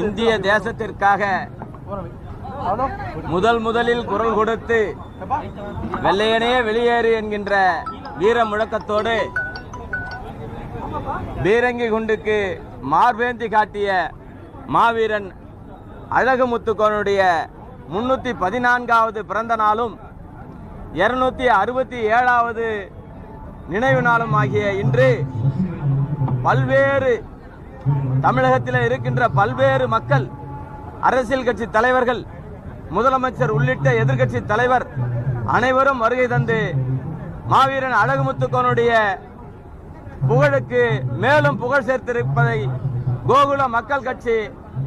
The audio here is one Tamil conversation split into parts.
இந்திய தேசத்திற்காக முதலில் குரல் கொடுத்து வெள்ளையனே வெளியேறு என்கின்ற வீர முழக்கத்தோடு பீரங்கி குண்டுக்கு மார்பேந்தி காட்டிய மாவீரன் அழகுமுத்துக்கோனுடைய 314வது பிறந்த நாளும் 267வது நினைவு நாளும் ஆகிய இன்று பல்வேறு தமிழகத்தில் இருக்கின்ற பல்வேறு மக்கள், அரசியல் கட்சி தலைவர்கள், முதலமைச்சர் உள்ளிட்ட எதிர்கட்சி தலைவர் அனைவரும் வருகை தந்து மாவீரன் அழகுமுத்துக்கோனுடைய புகழுக்கு மேலும் புகழ் சேர்த்திருப்பதை கோகுல மக்கள் கட்சி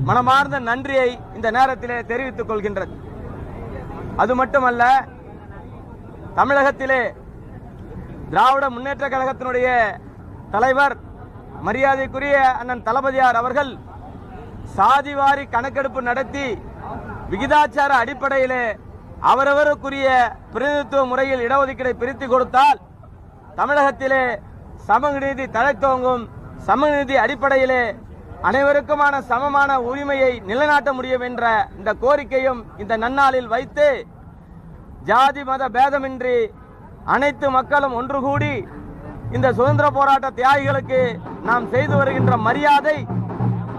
மனமார்ந்த நன்றியை இந்த நேரத்திலே தெரிவித்துக் கொள்கின்றது. அது மட்டுமல்ல, தமிழகத்திலே திராவிட முன்னேற்ற கழகத்தினுடைய தலைவர் மரியாதைக்குரிய அண்ணன் தளபதியார் அவர்கள் சாதிவாரி கணக்கெடுப்பு நடத்தி விகிதாச்சார அடிப்படையிலே அவரவருக்குரிய பிரதிநிதித்துவ முறையில் இடஒதுக்கீடை பிரித்து கொடுத்தால் தமிழகத்திலே சமநீதி தழைத்தோங்கும், சமநீதி அடிப்படையிலே அனைவருக்குமான சமமான உரிமையை நிலைநாட்ட முடியும் என்ற இந்த கோரிக்கையும் இந்த நன்னாளில் வைத்து ஜாதி மத பேதமின்றி அனைத்து மக்களும் ஒன்று கூடி இந்த சுதந்திர போராட்ட தியாகிகளுக்கு நாம் செய்து வருகின்ற மரியாதை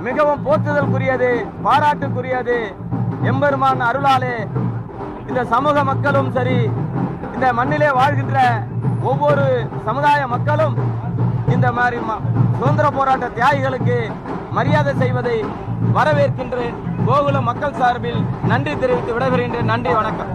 மிகவும் போற்றுதலுக்குரியது, பாராட்டுக்குரியது. எம்பெருமான் அருளாலே இந்த சமூக மக்களும் சரி, இந்த மண்ணிலே வாழ்கின்ற ஒவ்வொரு சமுதாய மக்களும் இந்த மாதிரி சுதந்திர போராட்ட தியாகிகளுக்கு மரியாதை செய்வதை வரவேற்கின்றேன். கோகுல மக்கள் சார்பில் நன்றி தெரிவித்து விடைபெறுகின்றேன். நன்றி, வணக்கம்.